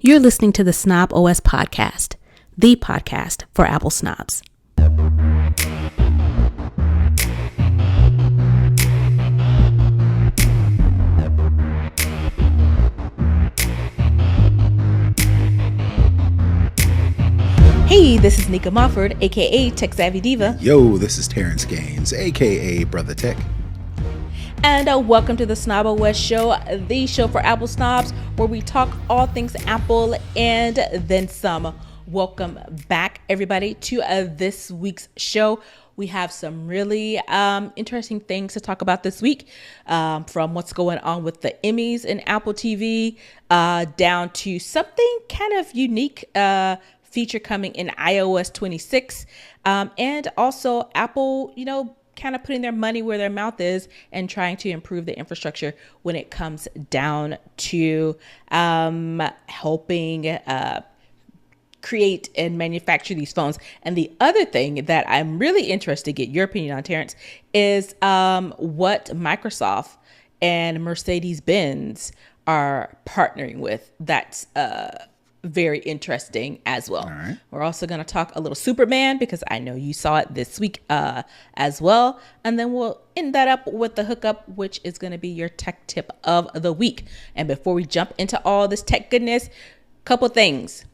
You're listening to the Snob OS podcast, the podcast for Apple snobs. Hey, this is Nica Montford, aka Tech Savvy Diva. Yo, this is Terrance Gaines, aka Brother Tech. And welcome to the Snob OS show, the show for Apple snobs, where we talk all things Apple and then some. Welcome back, everybody, to this week's show. We have some really interesting things to talk about this week, from what's going on with the Emmys and Apple TV, down to something kind of unique feature coming in iOS 26, and also Apple, kind of putting their money where their mouth is and trying to improve the infrastructure when it comes down to helping create and manufacture these phones. And the other thing that I'm really interested to get your opinion on, Terrance, is what Microsoft and Mercedes-Benz are partnering with. That's very interesting as well. All right. We're also going to talk a little Superman, because I know you saw it this week as well. And then we'll end that up with the hookup, which is going to be your tech tip of the week. And before we jump into all this tech goodness, couple things.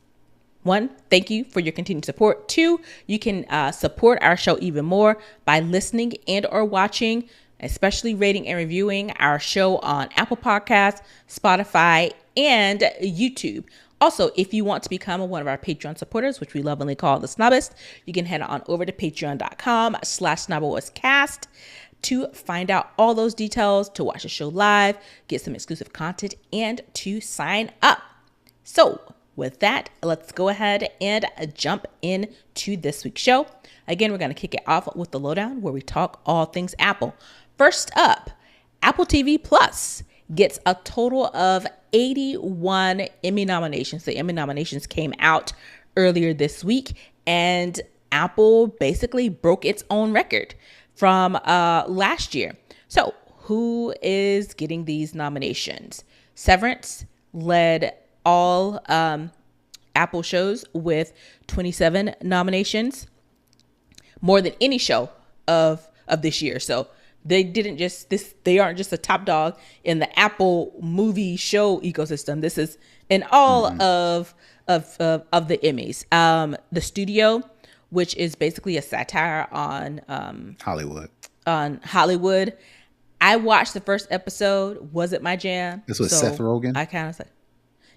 One, thank you for your continued support. Two, you can support our show even more by listening and or watching, especially rating and reviewing our show on Apple Podcasts, Spotify, and YouTube. Also, if you want to become one of our Patreon supporters, which we lovingly call the Snobist, you can head on over to patreon.com/snobOScast to find out all those details, to watch the show live, get some exclusive content, and to sign up. So with that, let's go ahead and jump into this week's show. Again, we're going to kick it off with the lowdown, where we talk all things Apple. First up, Apple TV Plus gets a total of 81 Emmy nominations. The Emmy nominations came out earlier this week, and Apple basically broke its own record from last year. So who is getting these nominations? Severance led all Apple shows with 27 nominations, more than any show of this year. So they aren't just a top dog in the Apple movie show ecosystem. This is in all of the Emmys. The Studio, which is basically a satire on Hollywood. I watched the first episode. Wasn't my jam. This was Seth Rogen? I kind of said,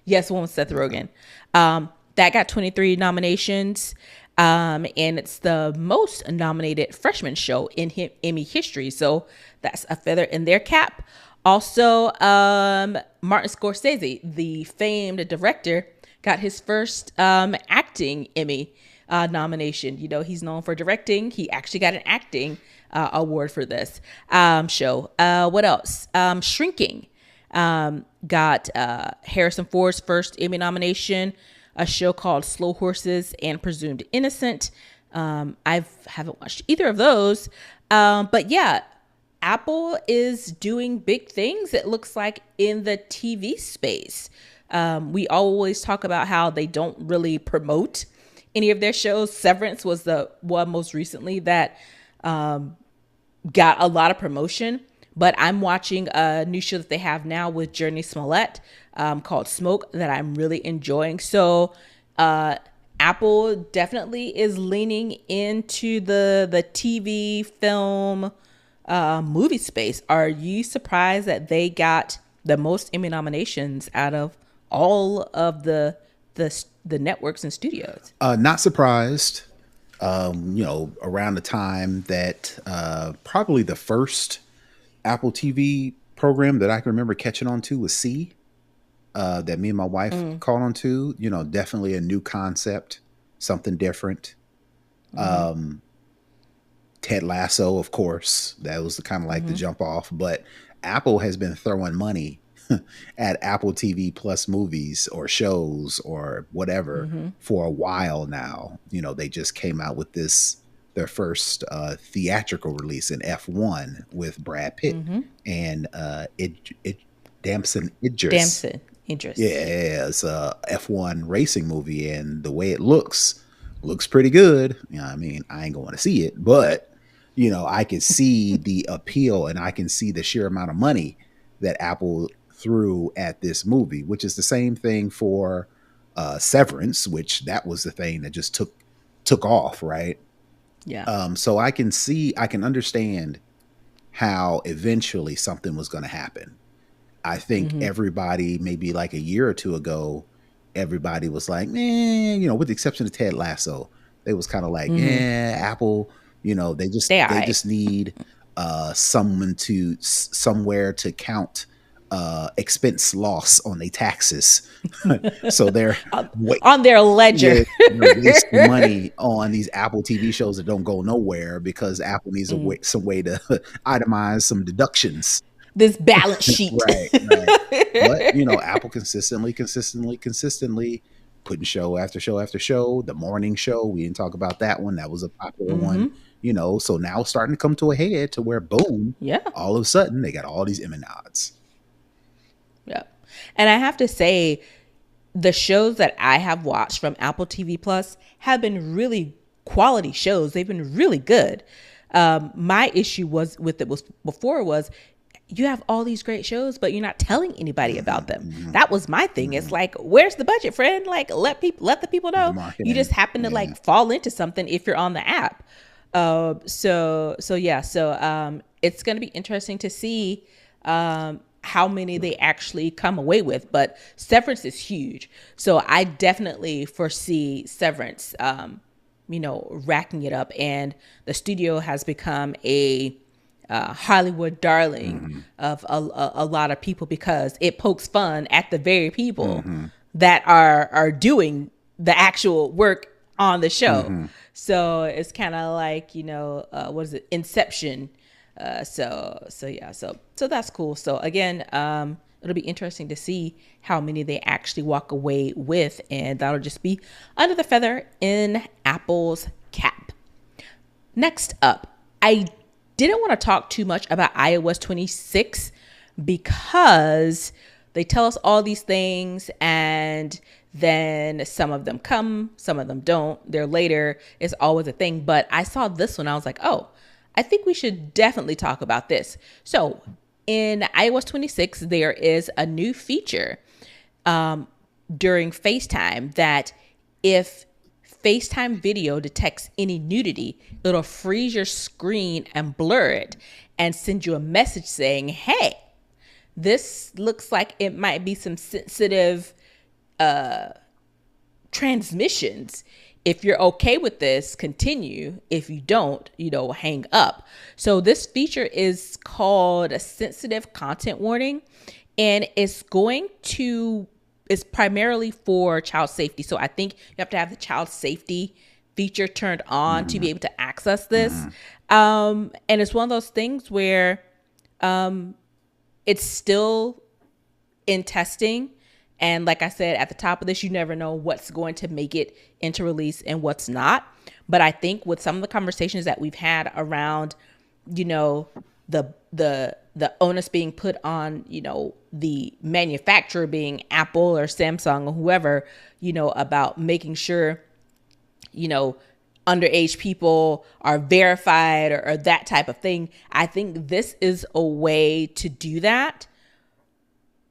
yes, one with Seth Rogen. That got 23 nominations. And it's the most nominated freshman show in Emmy history. So that's a feather in their cap. Also, Martin Scorsese, the famed director, got his first acting Emmy nomination. He's known for directing. He actually got an acting award for this show. What else? Shrinking got Harrison Ford's first Emmy nomination. A show called Slow Horses and Presumed Innocent. I haven't watched either of those. But yeah, Apple is doing big things, it looks like, in the TV space. We always talk about how they don't really promote any of their shows. Severance was the one most recently that got a lot of promotion. But I'm watching a new show that they have now with Journey Smollett called Smoke that I'm really enjoying. So Apple definitely is leaning into the TV, film, movie space. Are you surprised that they got the most Emmy nominations out of all of the networks and studios? Not surprised. Around the time that probably the first Apple TV program that I can remember catching on to was C, that me and my wife caught on to. Definitely a new concept, something different. Ted Lasso, of course, that was kind of like the jump off. But Apple has been throwing money at Apple TV Plus movies or shows or whatever for a while now. They just came out with their first theatrical release in F1 with Brad Pitt and Damson Idris. Interesting. Yeah, it's a F1 racing movie, and the way it looks pretty good. You know, I mean, I ain't going to see it, but I can see the appeal, and I can see the sheer amount of money that Apple threw at this movie, which is the same thing for Severance, which that was the thing that just took off, right? Yeah. So I can understand how eventually something was going to happen. I think Mm-hmm. everybody, maybe like a year or two ago, everybody was like, man, with the exception of Ted Lasso, they was kind of like, Mm-hmm. Apple, they They just all they right. just need somewhere to count expense loss on their taxes. So they're on wait, on their ledger. yeah, they're wasting money on these Apple TV shows that don't go nowhere because Apple needs Mm. some way to itemize some deductions. This balance sheet. Right, right. But Apple consistently putting show after show after show. The morning show, we didn't talk about that one. That was a popular one. Mm-hmm. So now it's starting to come to a head to where boom, Yeah. all of a sudden they got all these Emmy nods. Yeah. And I have to say, the shows that I have watched from Apple TV Plus have been really quality shows. They've been really good. My issue was with it was before was you have all these great shows, but you're not telling anybody about them. Mm-hmm. That was my thing. It's like, where's the budget, friend? Like, let the people The know. You marketing, just happen to yeah. like fall into something if you're on the app. So yeah. So it's gonna be interesting to see how many they actually come away with. But Severance is huge, so I definitely foresee Severance, racking it up, and the studio has become a Hollywood darling Mm-hmm. of a lot of people because it pokes fun at the very people Mm-hmm. that are doing the actual work on the show. Mm-hmm. So it's kind of like what is it, Inception. So yeah, so that's cool. So again, it'll be interesting to see how many they actually walk away with, and that'll just be under the feather in Apple's cap. Next up, I didn't want to talk too much about iOS 26 because they tell us all these things and then some of them come, some of them don't. They're later. It's always a thing. But I saw this one. I was like, oh, I think we should definitely talk about this. So in iOS 26, there is a new feature during FaceTime that if FaceTime video detects any nudity, it'll freeze your screen and blur it and send you a message saying, hey, this looks like it might be some sensitive transmissions. If you're okay with this, continue. If you don't, hang up. So this feature is called a sensitive content warning, and it's primarily for child safety. So I think you have to have the child safety feature turned on to Mm-hmm. be able to access this. Mm-hmm. And it's one of those things where it's still in testing. And like I said at the top of this, you never know what's going to make it into release and what's not. But I think with some of the conversations that we've had around, the onus being put on, the manufacturer being Apple or Samsung or whoever, about making sure, underage people are verified or that type of thing. I think this is a way to do that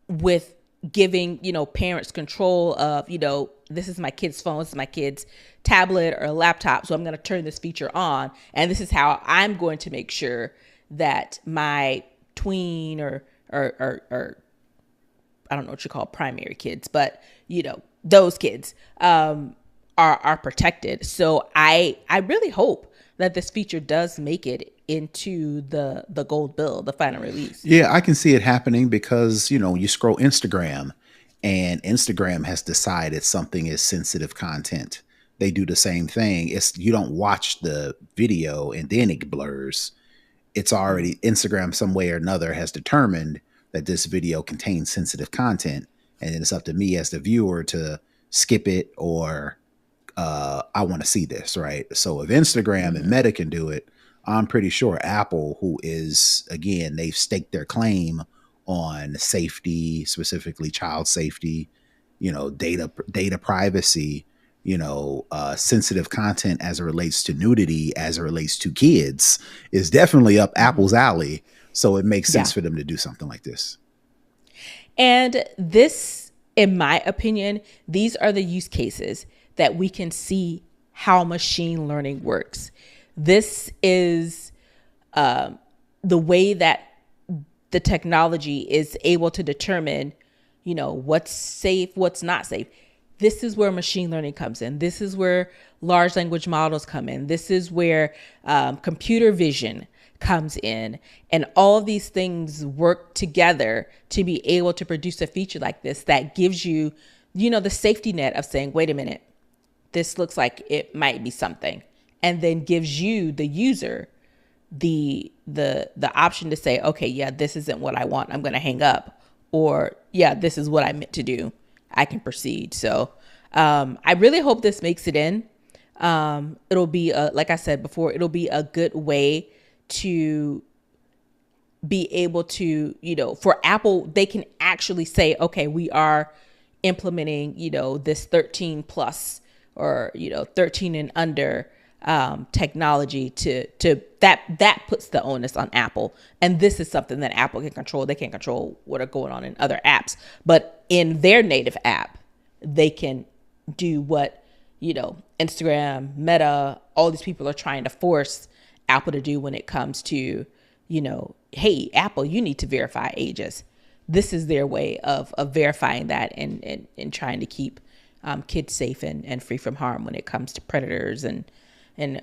with giving, parents control of, this is my kid's phone, this is my kid's tablet or laptop. So I'm going to turn this feature on. And this is how I'm going to make sure that my tween or I don't know what you call primary kids, but those kids are protected. So I really hope that this feature does make it into the gold bill, the final release. Yeah, I can see it happening because, you scroll Instagram and Instagram has decided something is sensitive content. They do the same thing. You don't watch the video and then it blurs. It's already Instagram some way or another has determined that this video contains sensitive content. And then it's up to me as the viewer to skip it or I want to see this, right? So if Instagram and Meta can do it, I'm pretty sure Apple, who is, again, they've staked their claim on safety, specifically child safety, data privacy, sensitive content as it relates to nudity, as it relates to kids, is definitely up Apple's alley. So it makes sense for them to do something like this. And this, in my opinion, these are the use cases that we can see how machine learning works. This is the way that the technology is able to determine, what's safe, what's not safe. This is where machine learning comes in. This is where large language models come in. This is where computer vision comes in. And all of these things work together to be able to produce a feature like this that gives you, the safety net of saying, wait a minute, this looks like it might be something. And then gives you, the user, the option to say, okay, yeah, this isn't what I want, I'm going to hang up. Or, yeah, this is what I meant to do, I can proceed. So I really hope this makes it in. It'll be, like I said before, it'll be a good way to be able to, for Apple, they can actually say, okay, we are implementing, this 13 plus or, 13 and under technology to that puts the onus on Apple. And this is something that Apple can control. They can't control what are going on in other apps, but in their native app, they can do what, Instagram, Meta, all these people are trying to force Apple to do when it comes to, hey, Apple, you need to verify ages. This is their way of verifying that and trying to keep kids safe and free from harm when it comes to predators and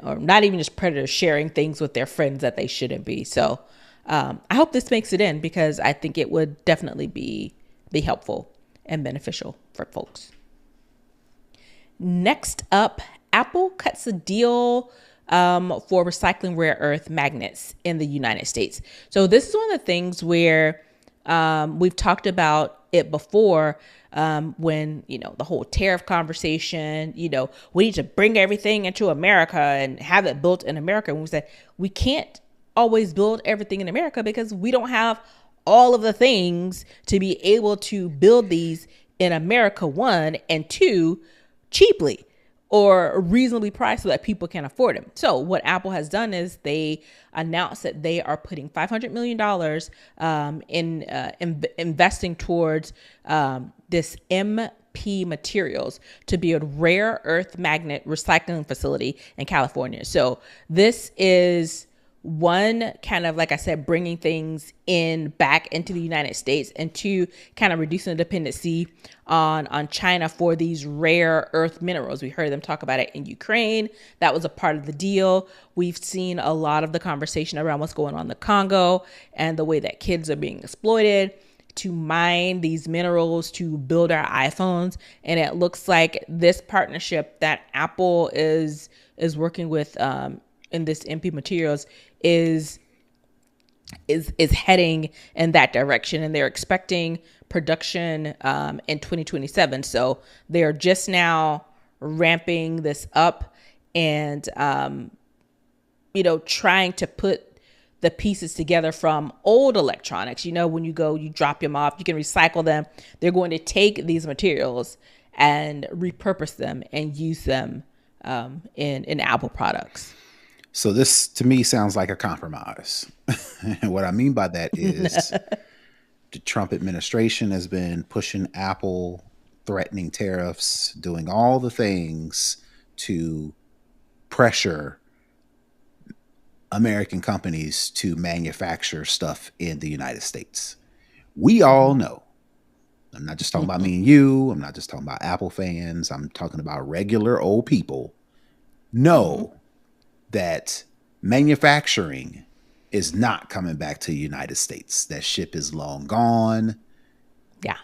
or not even just predators sharing things with their friends that they shouldn't be. So I hope this makes it in, because I think it would definitely be helpful and beneficial for folks. Next up, Apple cuts a deal for recycling rare earth magnets in the United States. So this is one of the things where we've talked about it before, when, the whole tariff conversation, we need to bring everything into America and have it built in America. And we said, we can't always build everything in America because we don't have all of the things to be able to build these in America, one, and two, cheaply or reasonably priced so that people can afford them. So what Apple has done is they announced that they are putting $500 million in investing towards this MP Materials to be a rare earth magnet recycling facility in California. So this is one, kind of, like I said, bringing things back into the United States, and two, kind of reducing the dependency on China for these rare earth minerals. We heard them talk about it in Ukraine. That was a part of the deal. We've seen a lot of the conversation around what's going on in the Congo and the way that kids are being exploited to mine these minerals to build our iPhones. And it looks like this partnership that Apple is working with in this MP Materials is heading in that direction, and they're expecting production in 2027. So they're just now ramping this up and trying to put the pieces together from old electronics. When you go, you drop them off, you can recycle them. They're going to take these materials and repurpose them and use them in Apple products. So this, to me, sounds like a compromise. And what I mean by that is the Trump administration has been pushing Apple, threatening tariffs, doing all the things to pressure American companies to manufacture stuff in the United States. We all know, I'm not just talking about me and you, I'm not just talking about Apple fans, I'm talking about regular old people, know that manufacturing is not coming back to the United States. That ship is long gone. Yeah.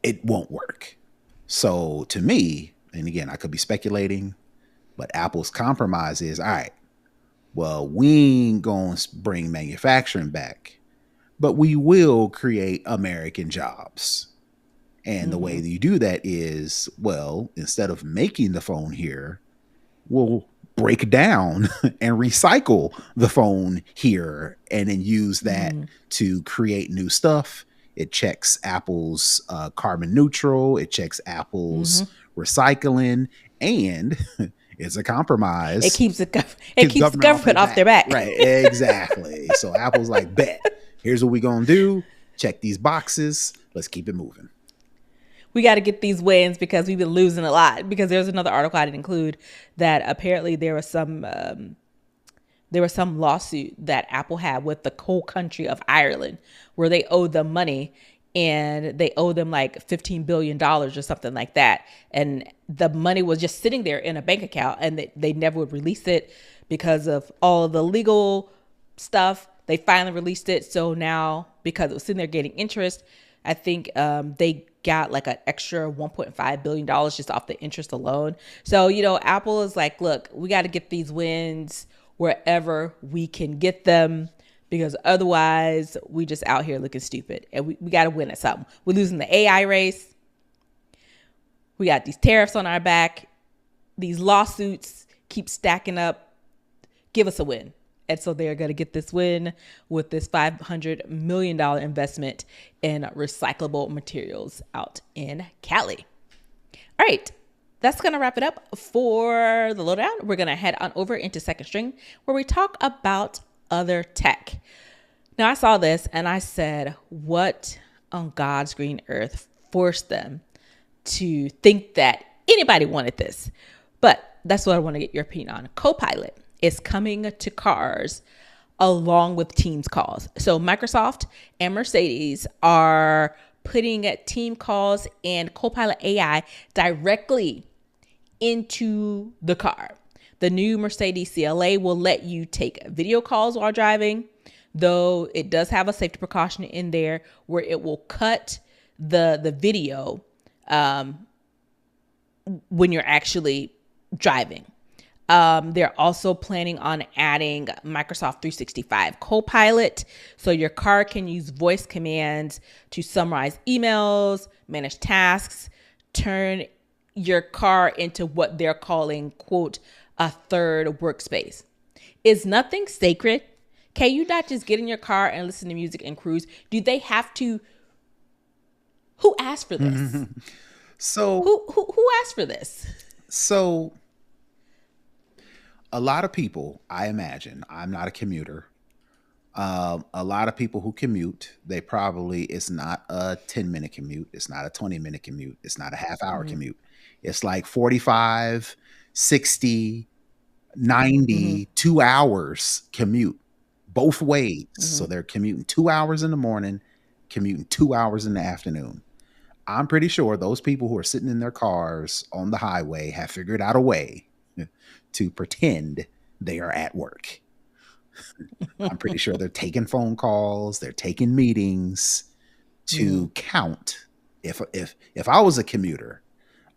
It won't work. So to me, and again, I could be speculating, but Apple's compromise is, all right, well, we ain't going to bring manufacturing back, but we will create American jobs. And the way that you do that is, well, instead of making the phone here, we'll break down and recycle the phone here and then use that to create new stuff. It checks Apple's carbon neutral. It checks Apple's recycling, and it's a compromise. It keeps the government off their back. Right, exactly. So Apple's like, bet, here's what we're going to do. Check these boxes. Let's keep it moving. We got to get these wins because we've been losing a lot. Because there's another article I didn't include that apparently there was some lawsuit that Apple had with the whole country of Ireland where they owed them money, and they owed them like $15 billion or something like that. And the money was just sitting there in a bank account, and they never would release it because of all of the legal stuff. They finally released it. So now, because it was sitting there getting interest, I think they got like an extra $1.5 billion just off the interest alone. So, Apple is like, look, we got to get these wins wherever we can get them, because otherwise we just out here looking stupid, and we got to win at something. We're losing the AI race. We got these tariffs on our back. These lawsuits keep stacking up. Give us a win. And so they're going to get this win with this $500 million investment in recyclable materials out in Cali. All right. That's going to wrap it up for the lowdown. We're going to head on over into Second String, where we talk about other tech. Now, I saw this and I said, what on God's green earth forced them to think that anybody wanted this? But that's what I want to get your opinion on. Copilot is coming to cars along with Teams calls. So Microsoft and Mercedes are putting team calls and Copilot AI directly into the car. The new Mercedes CLA will let you take video calls while driving, though it does have a safety precaution in there where it will cut the video when you're actually driving. They're also planning on adding Microsoft 365 Copilot, so your car can use voice commands to summarize emails, manage tasks, turn your car into what they're calling, quote, a third workspace. Is nothing sacred? Can you not just get in your car and listen to music and cruise? Do they have to? Who asked for this? So who asked for this? So a lot of people, I imagine, I'm not a commuter. A lot of people who commute, it's not a 10-minute commute. It's not a 20-minute commute. It's not a half-hour commute. It's like 45, 60, 90, 2 hours commute both ways. So they're commuting 2 hours in the morning, commuting 2 hours in the afternoon. I'm pretty sure those people who are sitting in their cars on the highway have figured out a way to pretend they are at work. I'm pretty sure they're taking phone calls, they're taking meetings to count. If I was a commuter,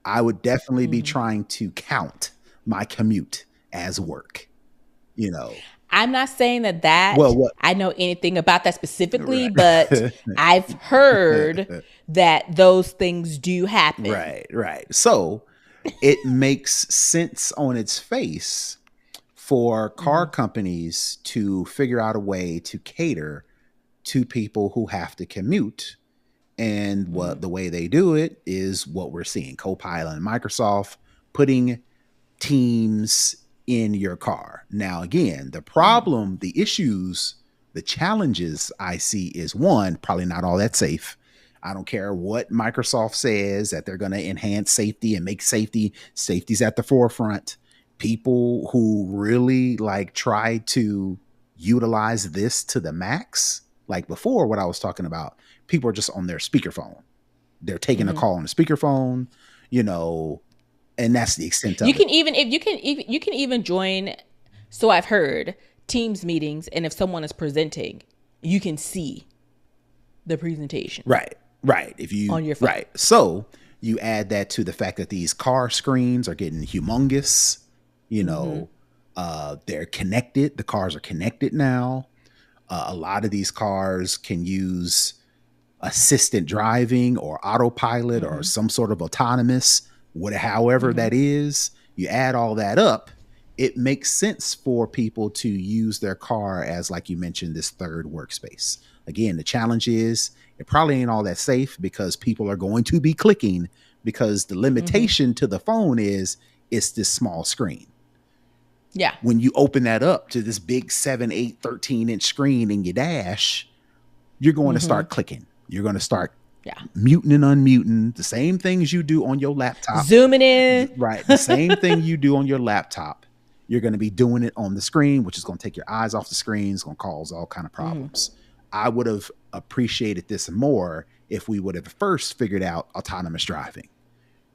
I would definitely be trying to count my commute as work. I'm not saying that I know anything about that specifically, but I've heard that those things do happen. Right. So it makes sense on its face for car companies to figure out a way to cater to people who have to commute. And the way they do it is what we're seeing. Copilot and Microsoft putting Teams in your car. Now, again, the problem, the issues, the challenges I see is, one, probably not all that safe. I don't care what Microsoft says that they're going to enhance safety and make safety's at the forefront. People who really try to utilize this to the max, like before, what I was talking about, people are just on their speakerphone. They're taking a call on the speakerphone, and that's the extent of it. You can even join. So I've heard Teams meetings, and if someone is presenting, you can see the presentation. Right. If you on your phone. Right. So you add that to the fact that these car screens are getting humongous. They're connected. The cars are connected now. A lot of these cars can use assistant driving or autopilot or some sort of autonomous, however that is. You add all that up, it makes sense for people to use their car as, like you mentioned, this third workspace. Again, the challenge is it probably ain't all that safe because people are going to be clicking, because the limitation to the phone is it's this small screen. Yeah. When you open that up to this big 7, 8, 13-inch screen in your dash, you're going to start clicking. You're going to start muting and unmuting the same things you do on your laptop. Zooming in. Right. The same thing you do on your laptop. You're going to be doing it on the screen, which is going to take your eyes off the screen. It's going to cause all kind of problems. I would have appreciated this more if we would have first figured out autonomous driving.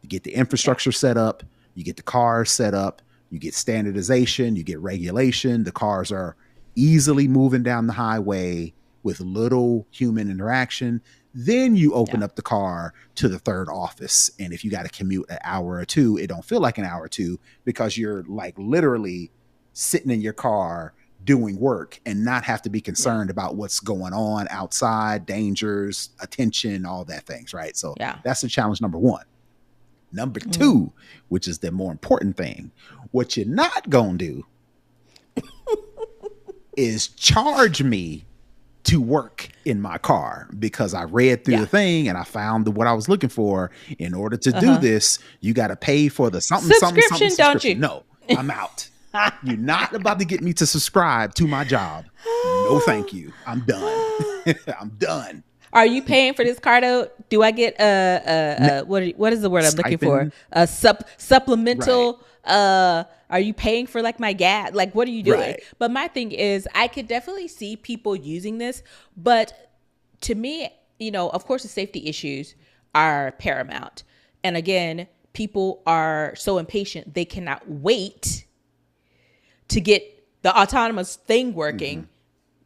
You get the infrastructure set up, you get the cars set up, you get standardization, you get regulation. The cars are easily moving down the highway with little human interaction. Then you open up the car to the third office. And if you got to commute an hour or two, it don't feel like an hour or two because you're like literally sitting in your car doing work and not have to be concerned about what's going on outside, dangers, attention, all that things, right? So that's the challenge number one. Number two, which is the more important thing, what you're not going to do is charge me to work in my car, because I read through the thing and I found what I was looking for. In order to do this, you got to pay for the something, subscription, don't you? No, I'm out. You're not about to get me to subscribe to my job. No, thank you. I'm done. I'm done. Are you paying for this car though? Do I get what is the word I'm looking for? A supplemental. Right. Are you paying for like my gas? Like, what are you doing? Right. But my thing is, I could definitely see people using this, but to me, you know, of course, the safety issues are paramount. And again, people are so impatient; they cannot wait to get the autonomous thing working.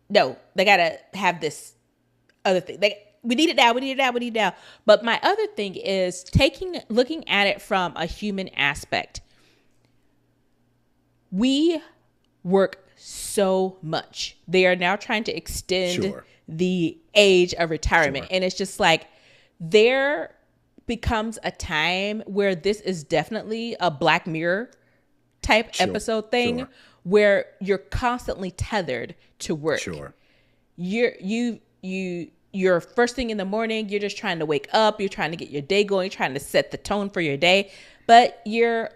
No, they gotta have this other thing. We need it now. We need it now. We need it now. But my other thing is looking at it from a human aspect. We work so much. They are now trying to extend the age of retirement. And it's just like there becomes a time where this is definitely a Black Mirror type episode thing where you're constantly tethered to work. You're first thing in the morning, you're just trying to wake up, you're trying to get your day going, trying to set the tone for your day, but you're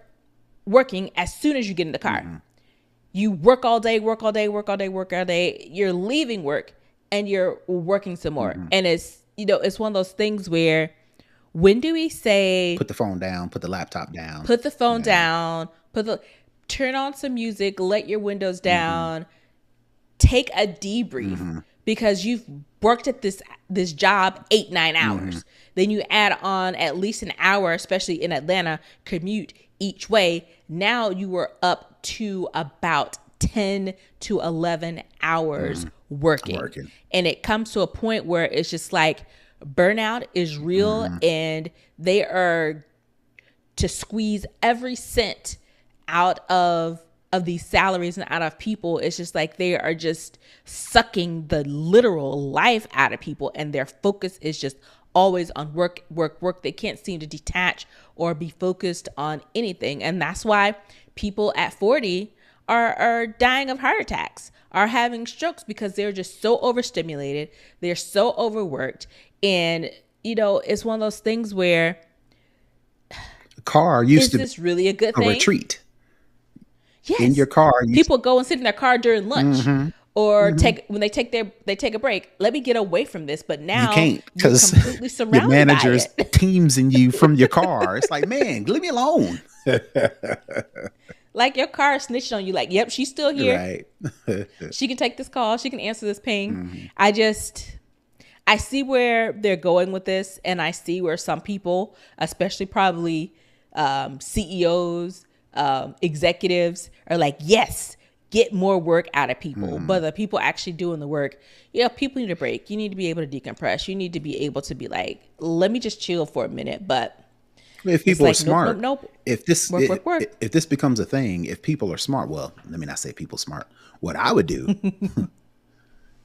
working as soon as you get in the car. You work all day, work all day, work all day, work all day. You're leaving work and you're working some more. And it's, you know, it's one of those things where, when do we say put the phone down, put the laptop down, put the phone down, turn on some music, let your windows down, take a debrief, because you've worked at this job 8-9 hours. Then you add on at least an hour, especially in Atlanta, commute each way. Now you were up to about 10 to 11 hours working. And it comes to a point where it's just like burnout is real, and they are to squeeze every cent out of these salaries and out of people. It's just like they are just sucking the literal life out of people, and their focus is just always on work, work, work. They can't seem to detach or be focused on anything. And that's why people at 40 are dying of heart attacks, are having strokes, because they're just so overstimulated. They're so overworked. And, you know, it's one of those things where a car used to this really a good thing? A retreat. Yes. In your car. People go and sit in their car during lunch. Or when they take a break. Let me get away from this. But now you can't, because your manager's teamsing you from your car. It's like, man, leave me alone. Like your car snitched on you. Like, yep, she's still here. Right. She can take this call. She can answer this ping. I see where they're going with this, and I see where some people, especially probably CEOs, executives, are like, yes, get more work out of people. But the people actually doing the work, people need a break. You need to be able to decompress. You need to be able to be like, let me just chill for a minute. But if people like, are smart, nope. If this if this becomes a thing, if people are smart, well, let me not say people smart. What I would do,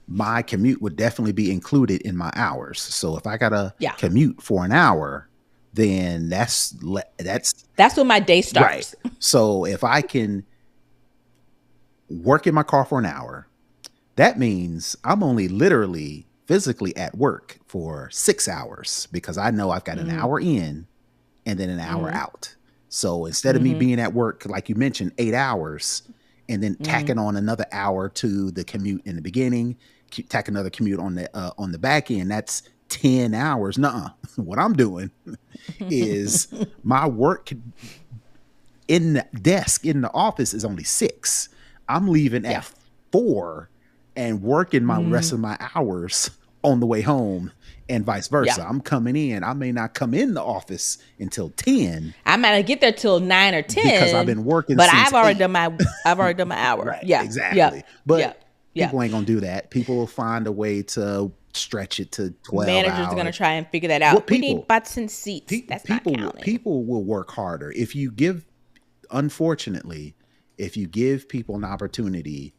my commute would definitely be included in my hours. So if I gotta commute for an hour, then that's when my day starts. Right. So if I can work in my car for an hour. That means I'm only literally physically at work for 6 hours because I know I've got an hour in and then an hour out. So instead of me being at work, like you mentioned, 8 hours and then tacking on another hour to the commute in the beginning, tack another commute on the back end, that's 10 hours. Nuh-uh. What I'm doing is my work in the desk in the office is only 6. I'm leaving at 4 and working my rest of my hours on the way home and vice versa. I'm coming in. I may not come in the office until 10. I might not get there till 9 or 10 because I've been working but since I've already 8. done my hour. Right. Yeah. Exactly. But Yeah. people ain't going to do that. People will find a way to stretch it to 12 Managers hours. are going to try and figure that out. Well, we need butts and seats. That's people, not counting. People will work harder. Unfortunately, if you give people an opportunity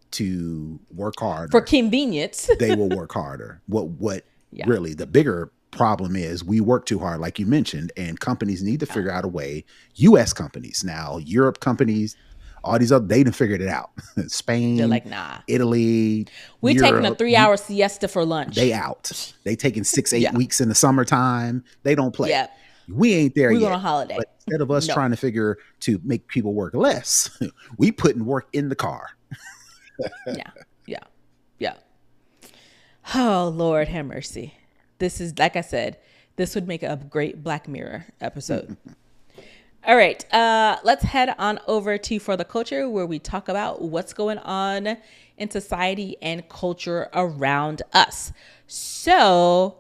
to work harder for convenience, they will work harder. What really the bigger problem is we work too hard, like you mentioned, and companies need to figure out a way. U.S. companies, now Europe companies, all these other, they done figured it out. Spain, they're like, nah. Italy, we're Europe, taking a 3-hour siesta for lunch. They out. They taking 6-8 weeks in the summertime. They don't play. Yeah. We ain't there yet. We're on a holiday. But instead of us trying to figure to make people work less, we putting work in the car. Yeah. Oh, Lord have mercy. This is, like I said, this would make a great Black Mirror episode. All right. Let's head on over to For the Culture, where we talk about what's going on in society and culture around us. So,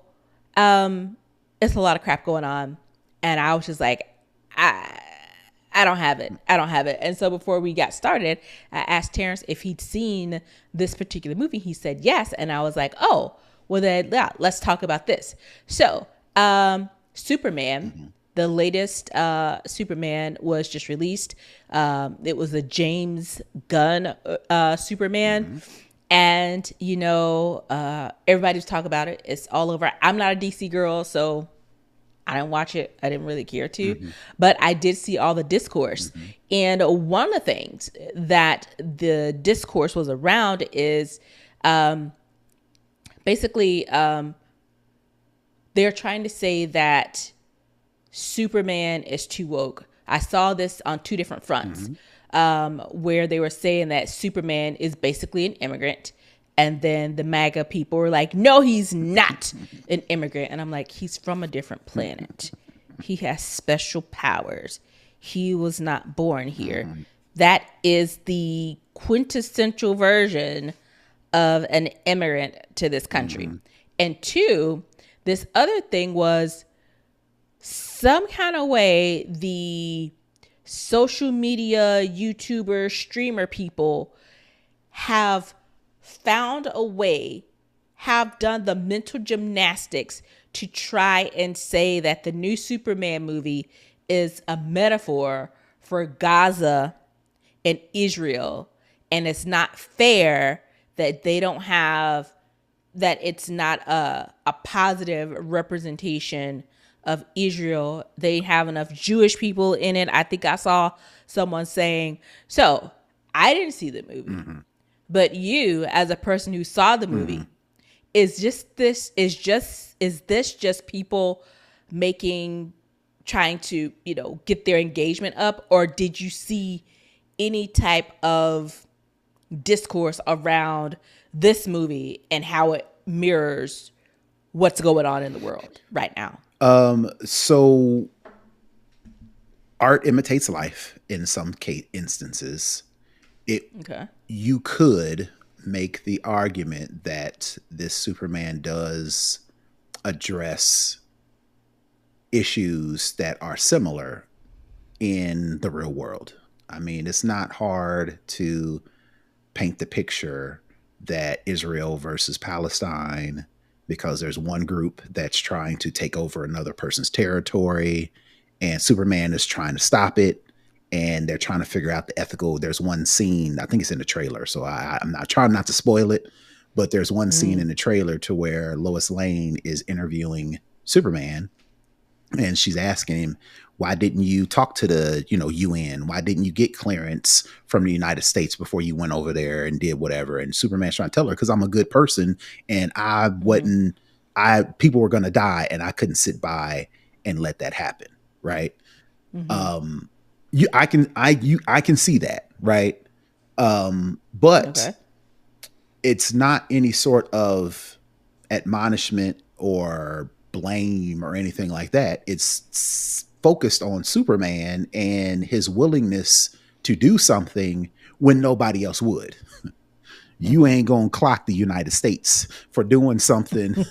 it's a lot of crap going on. And I was just like, I don't have it. And so before we got started, I asked Terrance if he'd seen this particular movie. He said yes. And I was like, oh, well then, yeah, let's talk about this. So Superman, the latest Superman was just released. It was a James Gunn Superman. And, everybody's talking about it. It's all over. I'm not a DC girl, so I didn't watch it. I didn't really care to, but I did see all the discourse. And one of the things that the discourse was around is basically they're trying to say that Superman is too woke. I saw this on 2 different fronts where they were saying that Superman is basically an immigrant. And then the MAGA people were like, no, he's not an immigrant. And I'm like, he's from a different planet. He has special powers. He was not born here. That is the quintessential version of an immigrant to this country. And 2, this other thing was some kind of way the social media, YouTuber, streamer people have found a way, have done the mental gymnastics to try and say that the new Superman movie is a metaphor for Gaza and Israel. And it's not fair that they don't have, that it's not a positive representation of Israel. They have enough Jewish people in it. I think I saw someone saying, so I didn't see the movie. But you, as a person who saw the movie, is this just people trying to, get their engagement up? Or did you see any type of discourse around this movie and how it mirrors what's going on in the world right now? So art imitates life in some instances. You could make the argument that this Superman does address issues that are similar in the real world. I mean, it's not hard to paint the picture that Israel versus Palestine, because there's one group that's trying to take over another person's territory and Superman is trying to stop it. And they're trying to figure out the ethical. There's one scene, I think it's in the trailer, so I'm not trying not to spoil it, but there's one scene in the trailer to where Lois Lane is interviewing Superman, and she's asking him, Why didn't you talk to the, UN? Why didn't you get clearance from the United States before you went over there and did whatever? And Superman's trying to tell her, because I'm a good person and I wasn't, people were going to die and I couldn't sit by and let that happen. Right. I can see that. Right. But it's not any sort of admonishment or blame or anything like that. It's focused on Superman and his willingness to do something when nobody else would. You ain't gonna clock the United States for doing something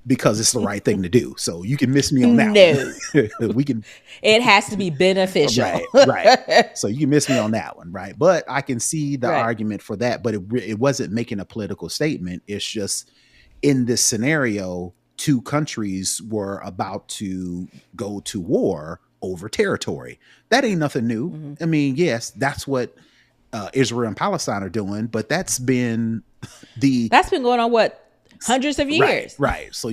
because it's the right thing to do. So you can miss me on that one. We can. It has to be beneficial. Right. So you can miss me on that one, right? But I can see the argument for that, but it wasn't making a political statement. It's just, in this scenario, two countries were about to go to war over territory. That ain't nothing new. I mean, yes, that's what Israel and Palestine are doing, but that's been going on, what, hundreds of years. Right. So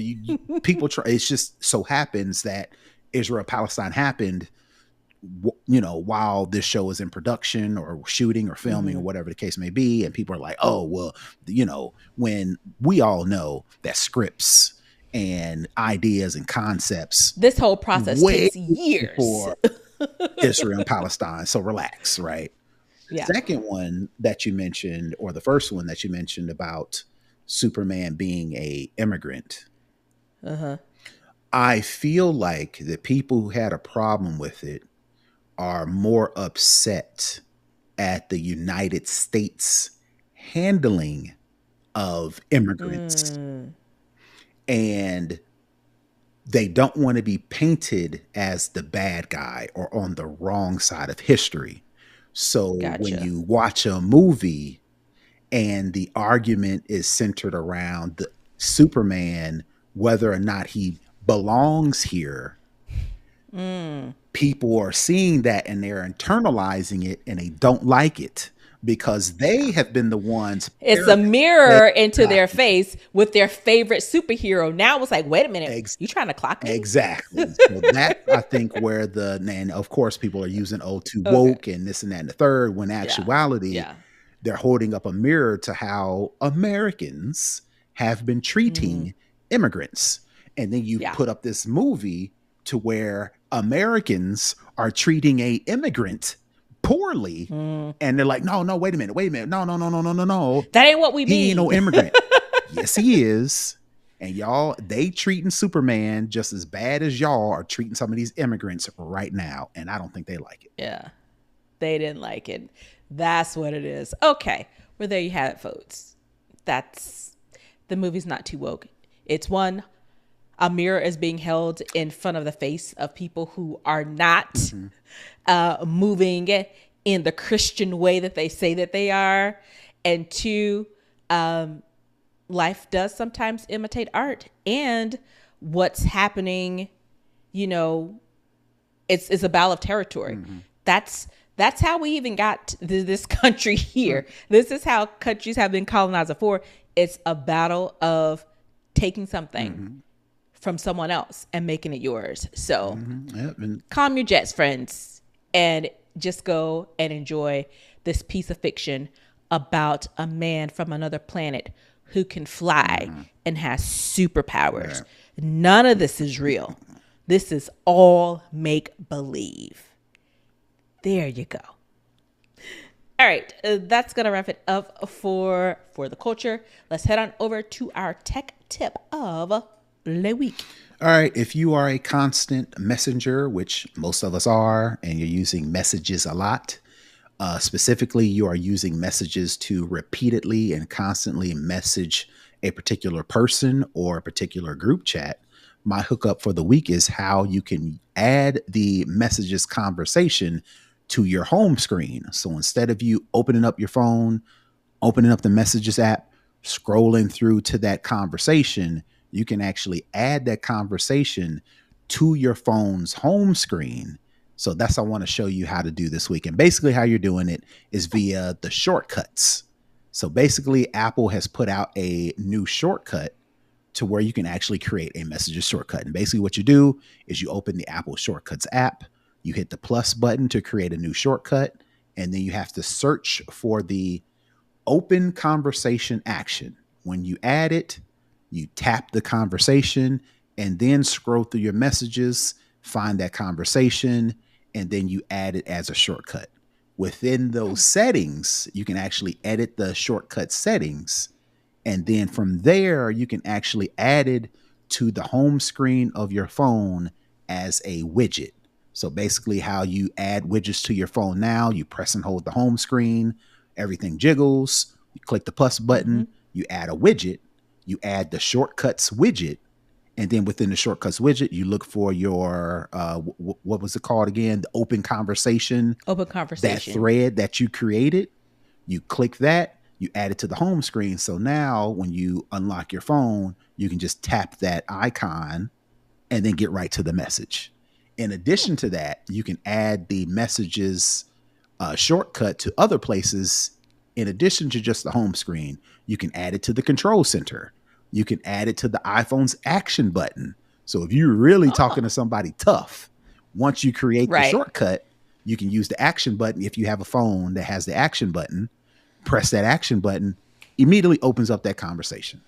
people try. It's just so happens that Israel Palestine happened, while this show is in production or shooting or filming or whatever the case may be. And people are like, oh, well, when we all know that scripts and ideas and concepts, this whole process takes years for Israel and Palestine. So relax. Right. Yeah. The second one that you mentioned, or the first one that you mentioned about Superman being a immigrant. I feel like the people who had a problem with it are more upset at the United States handling of immigrants. And they don't want to be painted as the bad guy or on the wrong side of history. So when you watch a movie and the argument is centered around the Superman, whether or not he belongs here, people are seeing that and they're internalizing it and they don't like it because they have been the ones. It's a mirror into their face with their favorite superhero. Now it's like, wait a minute, you trying to clock me? Exactly. So that, I think, where and of course people are using too woke and this and that and the third, when actuality, they're holding up a mirror to how Americans have been treating immigrants. And then you put up this movie to where Americans are treating a immigrant poorly. And they're like, no, wait a minute. No. That ain't what we mean. He ain't no immigrant. Yes, he is. And y'all, they treating Superman just as bad as y'all are treating some of these immigrants right now. And I don't think they like it. Yeah, they didn't like it. That's what it is. Okay. Well, there you have it, folks. The movie's not too woke. It's a mirror is being held in front of the face of people who are not moving in the Christian way that they say that they are. And two, life does sometimes imitate art, and what's happening, it's a battle of territory. That's how we even got this country here. This is how countries have been colonized before. It's a battle of taking something from someone else and making it yours. So calm your jets, friends, and just go and enjoy this piece of fiction about a man from another planet who can fly and has superpowers. None of this is real. This is all make believe. There you go. All right, that's going to wrap it up for the culture. Let's head on over to our tech tip of the week. All right, if you are a constant messenger, which most of us are, and you're using messages a lot, specifically you are using messages to repeatedly and constantly message a particular person or a particular group chat, my hookup for the week is how you can add the messages conversation to your home screen. So instead of you opening up your phone, opening up the messages app, scrolling through to that conversation, you can actually add that conversation to your phone's home screen. So that's what I want to show you how to do this week. And basically how you're doing it is via the shortcuts. So basically Apple has put out a new shortcut to where you can actually create a messages shortcut. And basically what you do is you open the Apple Shortcuts app, You hit the plus button to create a new shortcut, and then you have to search for the open conversation action. When you add it, you tap the conversation and then scroll through your messages, find that conversation, and then you add it as a shortcut. Within those settings, you can actually edit the shortcut settings. And then from there, you can actually add it to the home screen of your phone as a widget. So basically how you add widgets to your phone now, you press and hold the home screen, everything jiggles, you click the plus button, you add a widget, you add the shortcuts widget, and then within the shortcuts widget, you look for your, what was it called again? The open conversation. Open conversation. That thread that you created, you click that, you add it to the home screen. So now when you unlock your phone, you can just tap that icon and then get right to the message. In addition to that, you can add the messages shortcut to other places. In addition to just the home screen, you can add it to the control center. You can add it to the iPhone's action button. So if you're really talking to somebody tough, once you create the shortcut, you can use the action button. If you have a phone that has the action button, press that action button, immediately opens up that conversation.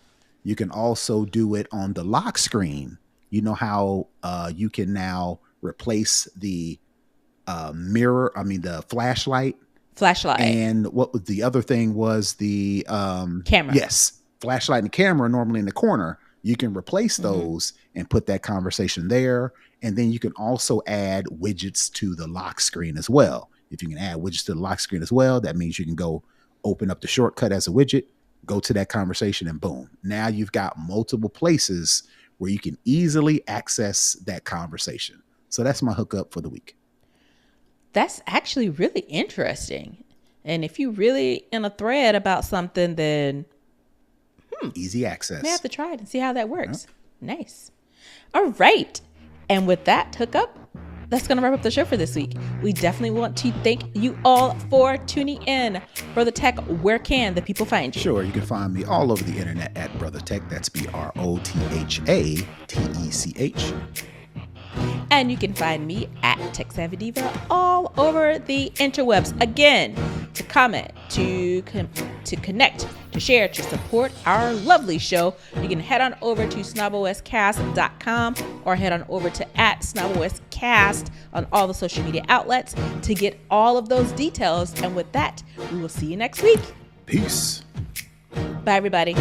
You can also do it on the lock screen. You know how you can now replace the the flashlight. And what was the other thing was the camera. Yes. Flashlight and camera normally in the corner. You can replace those and put that conversation there. And then you can also add widgets to the lock screen as well. If you can add widgets to the lock screen as well, that means you can go open up the shortcut as a widget, go to that conversation, and boom. Now you've got multiple places where you can easily access that conversation. So that's my hookup for the week. That's actually really interesting. And if you really in a thread about something, then easy access. May have to try it and see how that works. Nice. All right. And with that hookup, that's going to wrap up the show for this week. We definitely want to thank you all for tuning in. Brother Tech, where can the people find you? Sure. You can find me all over the internet at Brother Tech. That's BROTHATECH. And you can find me at Tech Savvy Diva all over the interwebs. Again, to comment, to connect, to share, to support our lovely show, you can head on over to snoboscast.com or head on over to @snoboscast on all the social media outlets to get all of those details. And with that, we will see you next week. Peace. Bye, everybody.